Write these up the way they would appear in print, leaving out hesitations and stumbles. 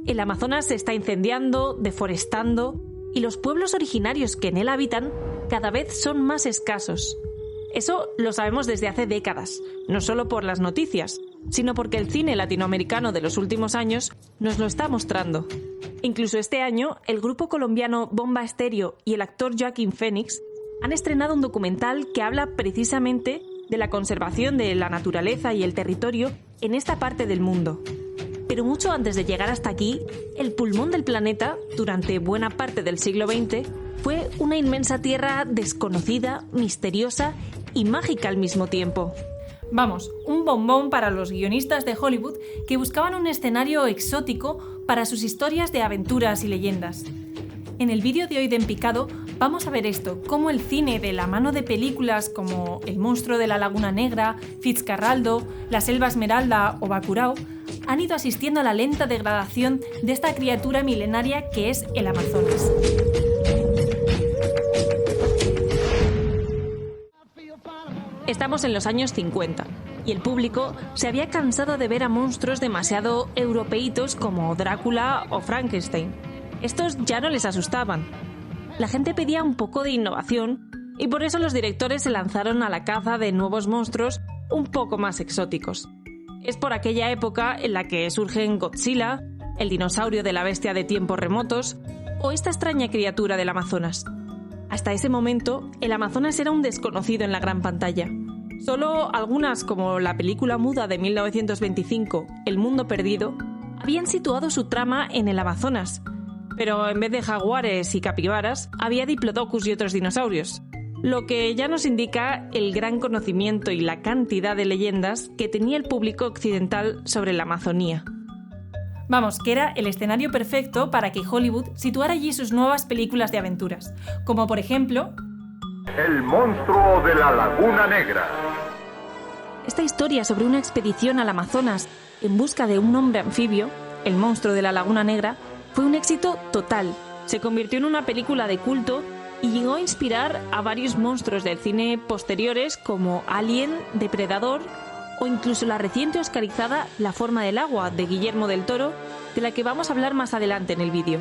el Amazonas se está incendiando, deforestando, y los pueblos originarios que en él habitan cada vez son más escasos. Eso lo sabemos desde hace décadas, no solo por las noticias, sino porque el cine latinoamericano de los últimos años nos lo está mostrando. Incluso este año, el grupo colombiano Bomba Estéreo y el actor Joaquín Phoenix han estrenado un documental que habla precisamente de la conservación de la naturaleza y el territorio en esta parte del mundo. Pero mucho antes de llegar hasta aquí, el pulmón del planeta, durante buena parte del siglo XX, fue una inmensa tierra desconocida, misteriosa y mágica al mismo tiempo. Vamos, un bombón para los guionistas de Hollywood que buscaban un escenario exótico para sus historias de aventuras y leyendas. En el vídeo de hoy de En Picado vamos a ver esto, cómo el cine de la mano de películas como El monstruo de la Laguna Negra, Fitzcarraldo, La Selva Esmeralda o Bacurau han ido asistiendo a la lenta degradación de esta criatura milenaria que es el Amazonas. Estamos en los años 50 y el público se había cansado de ver a monstruos demasiado europeitos como Drácula o Frankenstein. Estos ya no les asustaban. La gente pedía un poco de innovación y por eso los directores se lanzaron a la caza de nuevos monstruos un poco más exóticos. Es por aquella época en la que surgen Godzilla, el dinosaurio de la bestia de tiempos remotos o esta extraña criatura del Amazonas. Hasta ese momento, el Amazonas era un desconocido en la gran pantalla. Solo algunas, como la película muda de 1925, El mundo perdido, habían situado su trama en el Amazonas, pero en vez de jaguares y capibaras, había diplodocus y otros dinosaurios, lo que ya nos indica el gran conocimiento y la cantidad de leyendas que tenía el público occidental sobre la Amazonía. Vamos, que era el escenario perfecto para que Hollywood situara allí sus nuevas películas de aventuras, como por ejemplo... El monstruo de la Laguna Negra. Esta historia sobre una expedición al Amazonas en busca de un hombre anfibio, el monstruo de la Laguna Negra, fue un éxito total. Se convirtió en una película de culto y llegó a inspirar a varios monstruos del cine posteriores como Alien, Depredador o incluso la reciente oscarizada La forma del agua de Guillermo del Toro, de la que vamos a hablar más adelante en el vídeo.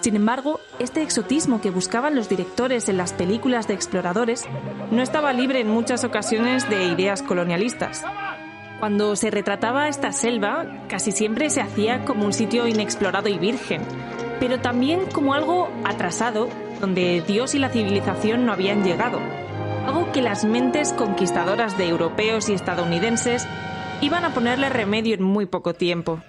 Sin embargo, este exotismo que buscaban los directores en las películas de exploradores no estaba libre en muchas ocasiones de ideas colonialistas. Cuando se retrataba esta selva, casi siempre se hacía como un sitio inexplorado y virgen, pero también como algo atrasado, donde Dios y la civilización no habían llegado. Algo que las mentes conquistadoras de europeos y estadounidenses iban a ponerle remedio en muy poco tiempo.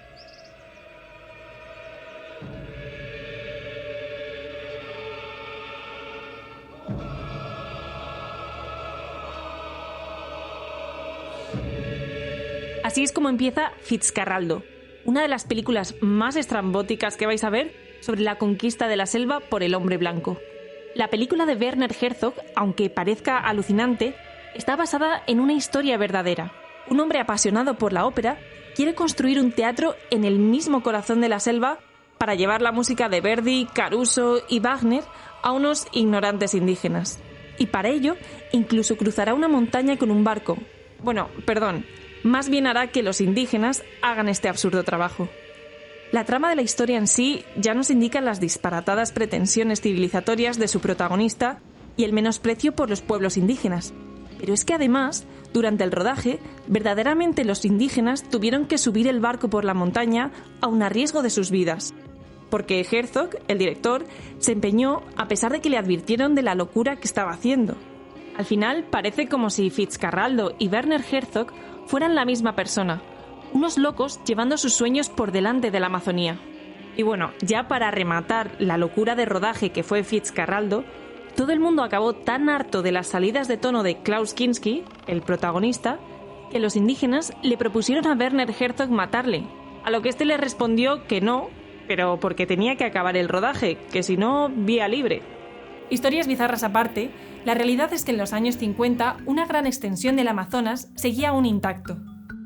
Así es como empieza Fitzcarraldo, una de las películas más estrambóticas que vais a ver sobre la conquista de la selva por el hombre blanco. La película de Werner Herzog, aunque parezca alucinante, está basada en una historia verdadera. Un hombre apasionado por la ópera quiere construir un teatro en el mismo corazón de la selva para llevar la música de Verdi, Caruso y Wagner a unos ignorantes indígenas. Y para ello, incluso cruzará una montaña con un barco. Bueno, perdón, más bien hará que los indígenas hagan este absurdo trabajo. La trama de la historia en sí ya nos indica las disparatadas pretensiones civilizatorias de su protagonista y el menosprecio por los pueblos indígenas. Pero es que además, durante el rodaje, verdaderamente los indígenas tuvieron que subir el barco por la montaña aun a riesgo de sus vidas. Porque Herzog, el director, se empeñó a pesar de que le advirtieron de la locura que estaba haciendo. Al final parece como si Fitzcarraldo y Werner Herzog fueran la misma persona, unos locos llevando sus sueños por delante de la Amazonía. Y bueno, ya para rematar la locura de rodaje que fue Fitzcarraldo, todo el mundo acabó tan harto de las salidas de tono de Klaus Kinski, el protagonista, que los indígenas le propusieron a Werner Herzog matarle, a lo que este le respondió que no, pero porque tenía que acabar el rodaje, que si no, vía libre. Historias bizarras aparte, la realidad es que en los años 50 una gran extensión del Amazonas seguía aún intacto.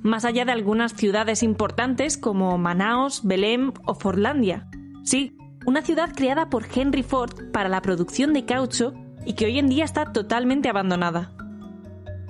Más allá de algunas ciudades importantes como Manaos, Belém o Forlandia. Sí, una ciudad creada por Henry Ford para la producción de caucho y que hoy en día está totalmente abandonada.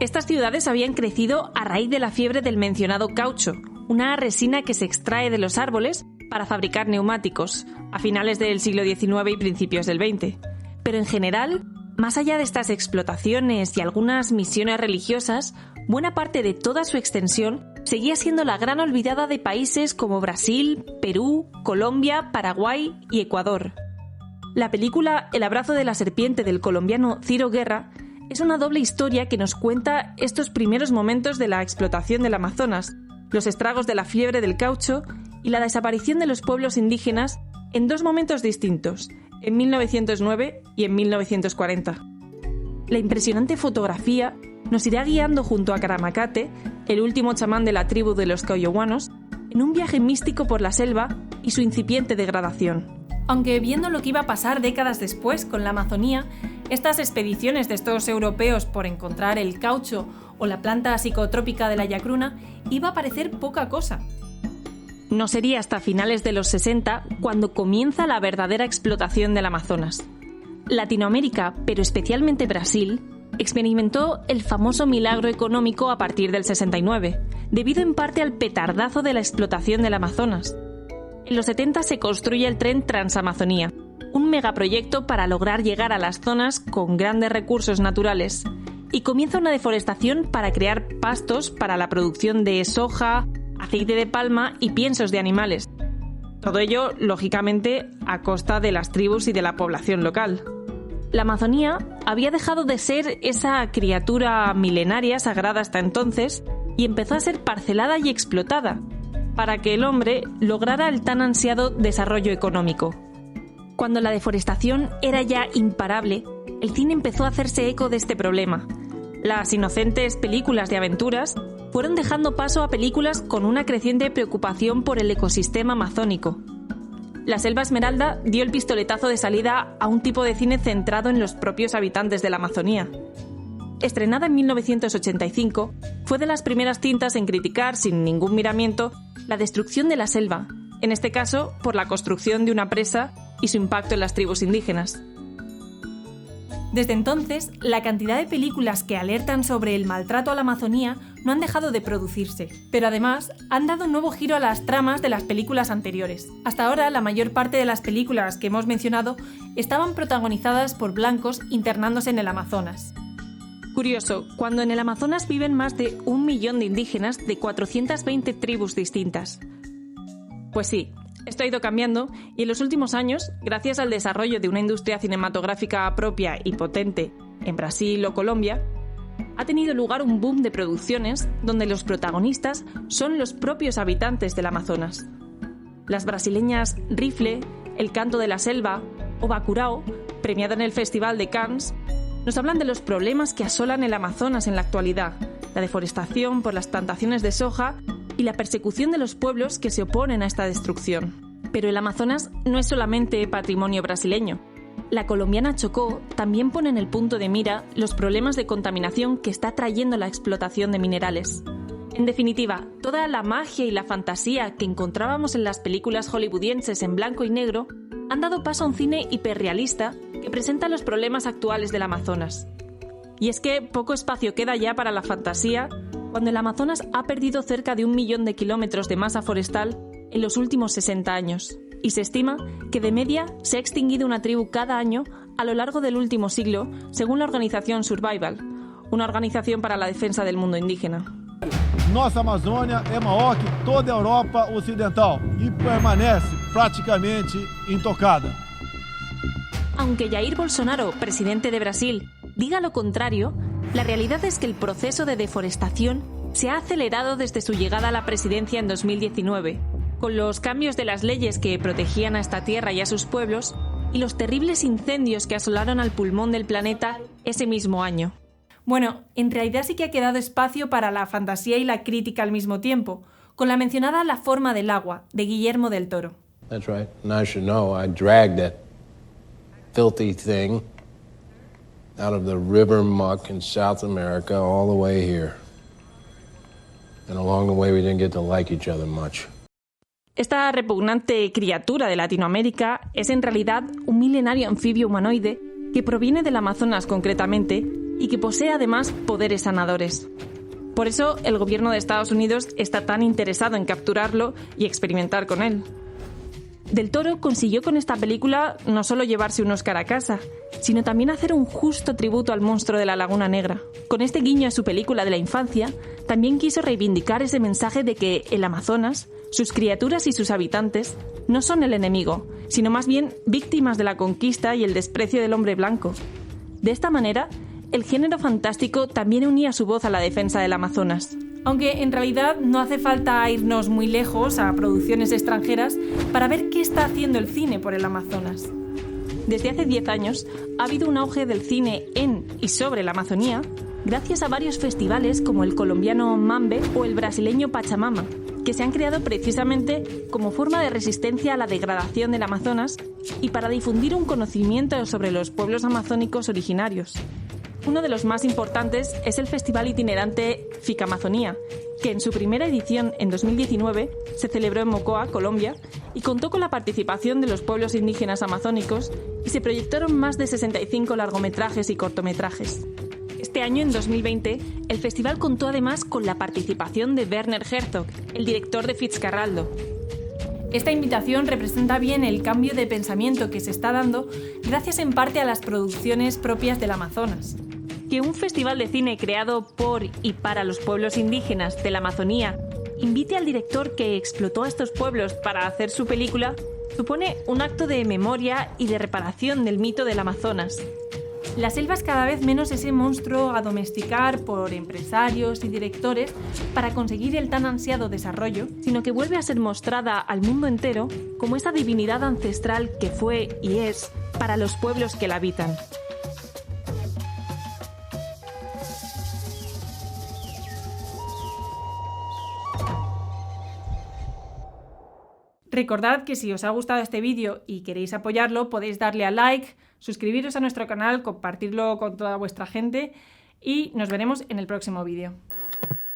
Estas ciudades habían crecido a raíz de la fiebre del mencionado caucho, una resina que se extrae de los árboles para fabricar neumáticos a finales del siglo XIX y principios del XX. Pero en general, más allá de estas explotaciones y algunas misiones religiosas, buena parte de toda su extensión seguía siendo la gran olvidada de países como Brasil, Perú, Colombia, Paraguay y Ecuador. La película El abrazo de la serpiente del colombiano Ciro Guerra es una doble historia que nos cuenta estos primeros momentos de la explotación del Amazonas, los estragos de la fiebre del caucho y la desaparición de los pueblos indígenas en dos momentos distintos, en 1909 y en 1940. La impresionante fotografía nos irá guiando junto a Caramacate, el último chamán de la tribu de los Coyohuanos, en un viaje místico por la selva y su incipiente degradación. Aunque viendo lo que iba a pasar décadas después con la Amazonía, estas expediciones de estos europeos por encontrar el caucho o la planta psicotrópica de la yacruna iba a parecer poca cosa. No sería hasta finales de los 60 cuando comienza la verdadera explotación del Amazonas. Latinoamérica, pero especialmente Brasil, experimentó el famoso milagro económico a partir del 69, debido en parte al petardazo de la explotación del Amazonas. En los 70 se construye el tren Transamazonía, un megaproyecto para lograr llegar a las zonas con grandes recursos naturales, y comienza una deforestación para crear pastos para la producción de soja, aceite de palma y piensos de animales. Todo ello, lógicamente, a costa de las tribus y de la población local. La Amazonía había dejado de ser esa criatura milenaria sagrada hasta entonces y empezó a ser parcelada y explotada, para que el hombre lograra el tan ansiado desarrollo económico. Cuando la deforestación era ya imparable, el cine empezó a hacerse eco de este problema. Las inocentes películas de aventuras fueron dejando paso a películas con una creciente preocupación por el ecosistema amazónico. La Selva Esmeralda dio el pistoletazo de salida a un tipo de cine centrado en los propios habitantes de la Amazonía. Estrenada en 1985, fue de las primeras cintas en criticar, sin ningún miramiento, la destrucción de la selva, en este caso por la construcción de una presa y su impacto en las tribus indígenas. Desde entonces, la cantidad de películas que alertan sobre el maltrato a la Amazonía no han dejado de producirse, pero además han dado un nuevo giro a las tramas de las películas anteriores. Hasta ahora, la mayor parte de las películas que hemos mencionado estaban protagonizadas por blancos internándose en el Amazonas. Curioso, cuando en el Amazonas viven más de 1 millón de indígenas de 420 tribus distintas. Pues sí, esto ha ido cambiando y en los últimos años, gracias al desarrollo de una industria cinematográfica propia y potente en Brasil o Colombia, ha tenido lugar un boom de producciones donde los protagonistas son los propios habitantes del Amazonas. Las brasileñas Rifle, El canto de la selva o Bacurao, premiada en el Festival de Cannes, nos hablan de los problemas que asolan el Amazonas en la actualidad, la deforestación por las plantaciones de soja y la persecución de los pueblos que se oponen a esta destrucción. Pero el Amazonas no es solamente patrimonio brasileño. La colombiana Chocó también pone en el punto de mira los problemas de contaminación que está trayendo la explotación de minerales. En definitiva, toda la magia y la fantasía que encontrábamos en las películas hollywoodienses en blanco y negro han dado paso a un cine hiperrealista que presenta los problemas actuales del Amazonas. Y es que poco espacio queda ya para la fantasía cuando el Amazonas ha perdido cerca de 1 millón de kilómetros de masa forestal en los últimos 60 años, y se estima que de media se ha extinguido una tribu cada año a lo largo del último siglo, según la organización Survival, una organización para la defensa del mundo indígena. Nossa Amazônia é maior que toda a Europa Ocidental e permanece praticamente intocada. Aunque Jair Bolsonaro, presidente de Brasil, diga lo contrario, la realidad es que el proceso de deforestación se ha acelerado desde su llegada a la presidencia en 2019, con los cambios de las leyes que protegían a esta tierra y a sus pueblos y los terribles incendios que asolaron al pulmón del planeta ese mismo año. Bueno, en realidad sí que ha quedado espacio para la fantasía y la crítica al mismo tiempo, con la mencionada La forma del agua, de Guillermo del Toro. That's right. And I should know, I dragged that filthy thing out of the river muck in South America all the way here. And along the way we didn't get to like each other much. Esta repugnante criatura de Latinoamérica es en realidad un milenario anfibio humanoide que proviene del Amazonas concretamente y que posee además poderes sanadores. Por eso el gobierno de Estados Unidos está tan interesado en capturarlo y experimentar con él. Del Toro consiguió con esta película no solo llevarse un Oscar a casa, sino también hacer un justo tributo al monstruo de la Laguna Negra. Con este guiño a su película de la infancia, también quiso reivindicar ese mensaje de que el Amazonas, sus criaturas y sus habitantes, no son el enemigo, sino más bien víctimas de la conquista y el desprecio del hombre blanco. De esta manera, el género fantástico también unía su voz a la defensa del Amazonas. Aunque en realidad no hace falta irnos muy lejos a producciones extranjeras para ver qué está haciendo el cine por el Amazonas. Desde hace 10 años ha habido un auge del cine en y sobre la Amazonía gracias a varios festivales como el colombiano Mambe o el brasileño Pachamama, que se han creado precisamente como forma de resistencia a la degradación del Amazonas y para difundir un conocimiento sobre los pueblos amazónicos originarios. Uno de los más importantes es el festival itinerante Ficamazonía, que en su primera edición en 2019 se celebró en Mocoa, Colombia, y contó con la participación de los pueblos indígenas amazónicos y se proyectaron más de 65 largometrajes y cortometrajes. Este año, en 2020, el festival contó además con la participación de Werner Herzog, el director de Fitzcarraldo. Esta invitación representa bien el cambio de pensamiento que se está dando gracias en parte a las producciones propias del Amazonas. Que un festival de cine creado por y para los pueblos indígenas de la Amazonía invite al director que explotó a estos pueblos para hacer su película supone un acto de memoria y de reparación del mito del Amazonas. La selva es cada vez menos ese monstruo a domesticar por empresarios y directores para conseguir el tan ansiado desarrollo, sino que vuelve a ser mostrada al mundo entero como esa divinidad ancestral que fue y es para los pueblos que la habitan. Recordad que si os ha gustado este vídeo y queréis apoyarlo, podéis darle a like, suscribiros a nuestro canal, compartirlo con toda vuestra gente y nos veremos en el próximo vídeo.